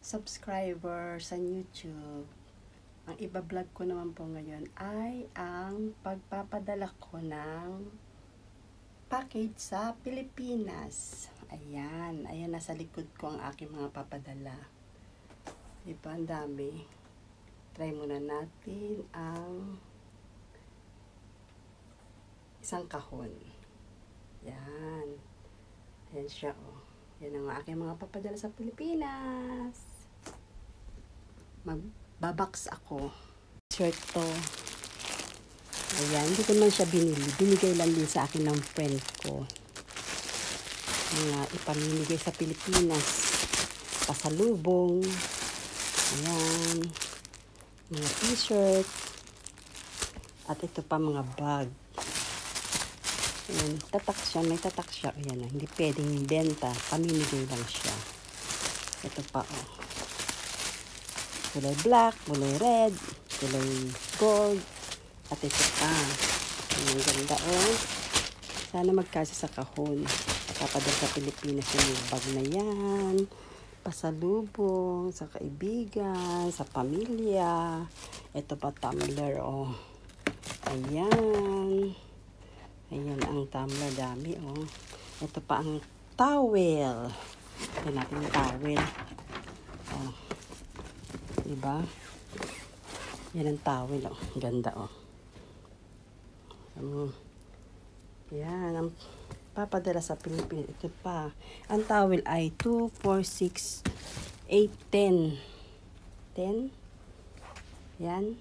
subscriber sa YouTube. Ang iba-vlog ko naman po ngayon ay ang pagpapadala ko ng package sa Pilipinas. Ayan, nasa likod ko ang aking mga papadala. Diba, ang dami. Try muna natin ang isang kahon. Yan. Ayan siya, oh. Yan ang aking mga papadala sa Pilipinas. Magbabox ako. Shirt to. Ayan, hindi ko naman siya binili. Binigay lang din sa akin ng friend ko. Mga ipamimigay sa Pilipinas. Pasalubong. Ayan. Mga t-shirt. At ito pa mga bag. Ayan, tatak siya. May tatak siya. Ayan, hindi pwedeng benta. Pamimigay lang siya. Ito pa, oh. Kulay black, kulay red, kulay gold. At ito pa. Ang ganda, oh. Sana magkasya sa kahon. Papadala sa Pilipinas yung bag na yan. Pasalubong sa kaibigan, sa pamilya. Ito pa tumbler, oh. Ayan. Ayan ang tumbler, dami, oh. Ito pa ang towel. Ito natin yung towel. Oh. Diba? Yan ang towel, oh. Ganda, oh. Yan ang papadala sa Pilipinas. Ito pa. Ang towel ay 2, 4, 6, 8, 10. 10? Yan.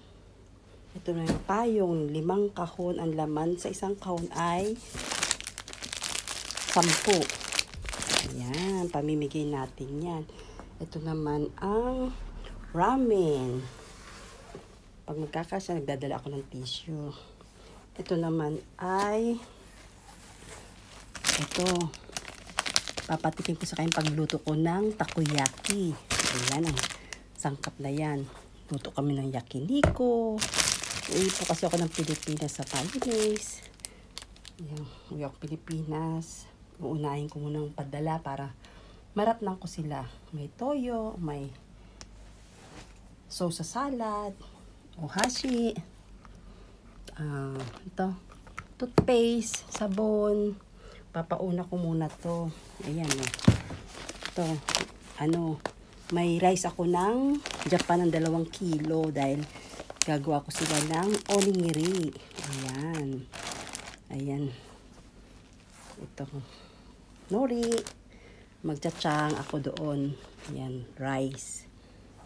Ito na yung payong. 5 kahon. Ang laman sa isang kahon ay 10. Ayan. Pamimigay natin yan. Ito naman ang ramen. Pag magkakasya, nagdadala ako ng tissue. Ito naman ay ito. Papatikin ko sa kayong pagluto ko ng takoyaki. Ayan ang sangkap na yan. Luto kami ng yakiniko. Uwi po kasi ako ng Pilipinas sa 5 days. Ayan, uwi ako Pilipinas. Uunahin ko muna ng padala para maratnan ko sila. May toyo, may sauce sa salad, ohashi, ito, toothpaste, sabon. Papauna ko muna to. Ayan, oh. Ito, may rice ako ng Japan ng 2 kilo dahil gagawa ko sila ng onigiri. Ayan. Ayan. Ito, nori. Magtsachang ako doon. Ayan, rice.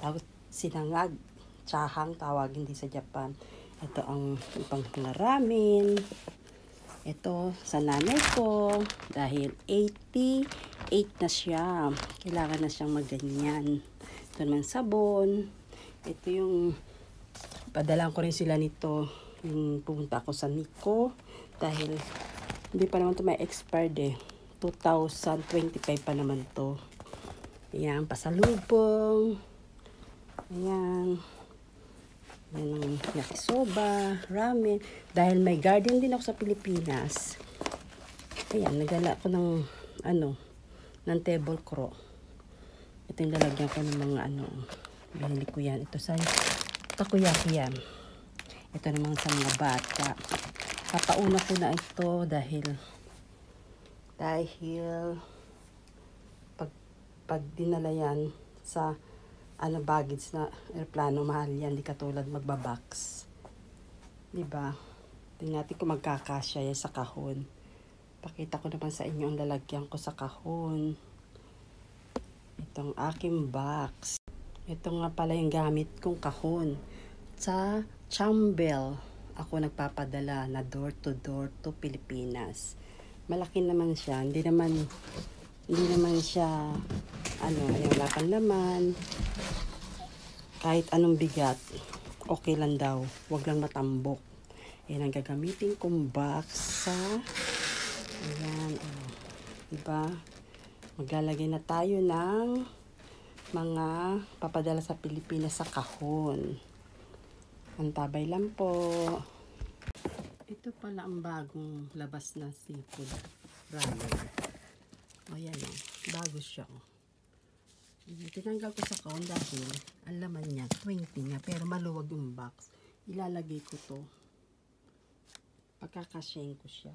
Tapos sinangag, chahang tawagin din sa Japan. Ito ang ibang ramen. Ito sa nanay ko dahil 88 na siya. Kailangan na siyang magganyan. Ito naman sabon. Ito yung padalan ko rin sila nito. Yung pumunta ako sa Nico dahil hindi pa naman ito may expired eh. 2025 pa naman to. Ayan, pasalubong. Ayan. Ayan ang yakisoba, ramen. Dahil may garden din ako sa Pilipinas. Ayan, nagala ako ng, ng tablecloth. Ito yung lalagyan ko ng mga, binili ko yan. Ito sa takoyaki yan. Ito naman sa mga bata. Papauna ko na ito dahil pag dinala yan sa baggage na aeroplano, mahal yan, di katulad magbabox. Diba? Tingnan natin kung magkakasya yan sa kahon. Pakita ko naman sa inyo ang lalagyan ko sa kahon. Itong aking box. Ito nga pala yung gamit kong kahon. Sa Chambel, ako nagpapadala na door to door to Pilipinas. Malaki naman siya. Hindi naman siya wala pang laman. Kahit anong bigat, okay lang daw. Huwag lang matambok. Yan ang gagamitin kong box sa ayan, diba? Maglalagay na tayo ng mga papadala sa Pilipinas sa kahon. Antabay lang po. Ito pala ang bagong labas na seafood ramen. Ayan, bago siya. Tinanggal ko sa kahon dahil ang laman niya 20 nga pero maluwag yung box. Ilalagay ko to. Pagkakasyahin ko siya.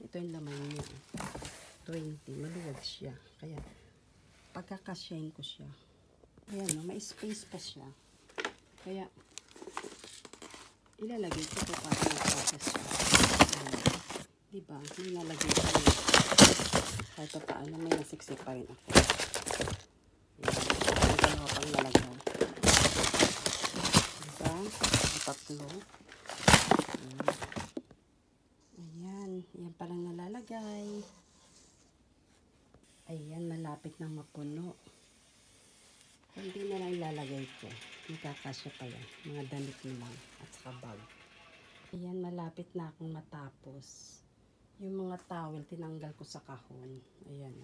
Ito yung laman niya. 20. Maluwag siya. Kaya pagkakasyahin ko siya. Ayan o, may space pa siya. Kaya ilalagay ko ito para mag-process siya. Diba? May nalagay ko. Kahit pa paano may nasiksik pa rin ako. Ayan. Dalawa pang nalagay. Diba? Tatlo. Ayan. Yan palang nalalagay. Ayan. Malapit na mapuno. Hindi na lang ilalagay ko. Nakakasya pa yan. Mga damit mo lang. At saka bag. Ayan. Malapit na akong matapos. Yung mga towel, tinanggal ko sa kahon. Ayan.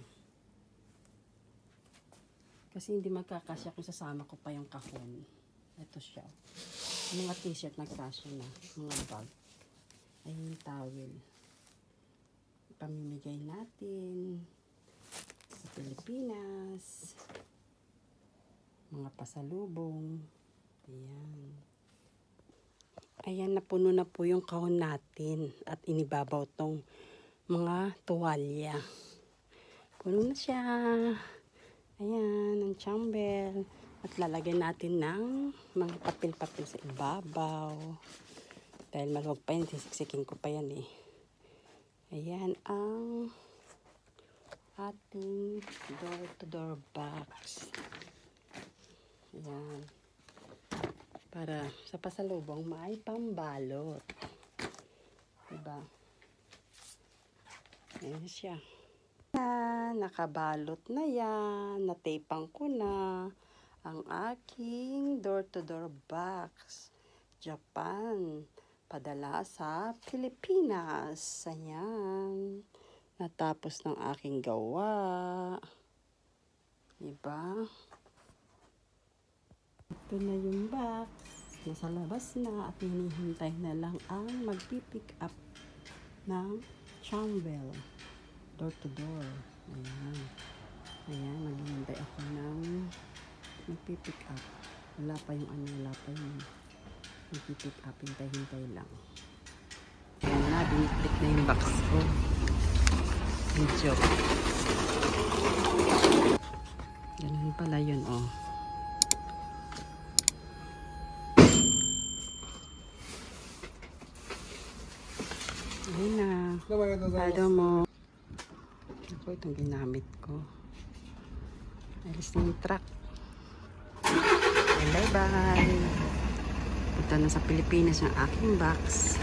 Kasi hindi magkakasya kung sasama ko pa yung kahon. Ito siya. Yung mga t-shirt nagkasya na. Mga bag. Ayan yung towel. Ipamimigay natin sa Pilipinas. Mga pasalubong. Ayan. Ayan, napuno na po yung kahon natin. At inibabaw tong mga tuwalya. Puno na siya. Ayan, ang chamber. At lalagyan natin ng mga papel-papel sa ibabaw. Dahil maluwag pa yun, sisiksikin ko pa yan eh. Ayan ang ating door-to-door box. Ayan. Para sa pasalubong may pambalot. Diba? Ayan siya. Nakabalot na yan. Natapang ko na ang aking door-to-door box. Japan. Padala sa Pilipinas. Ayan. Natapos ng aking gawa. Diba? Ito na yung box. Nasa labas na at hinihintay na lang ang magpipick up ng chamber. Door to door. Ayan. Ayan, maghihintay ako ng magpipick up. Wala pa yung wala pa yung magpipick up. Hintay-hintay lang. Ayan na, biniplik na yung box ko. Medyo. Ganun pala yun, oh. Ayun na. Pado mo. Ako, itong ginamit ko. Alis na yung truck. Bye-bye. Punta na sa Pilipinas ang aking box.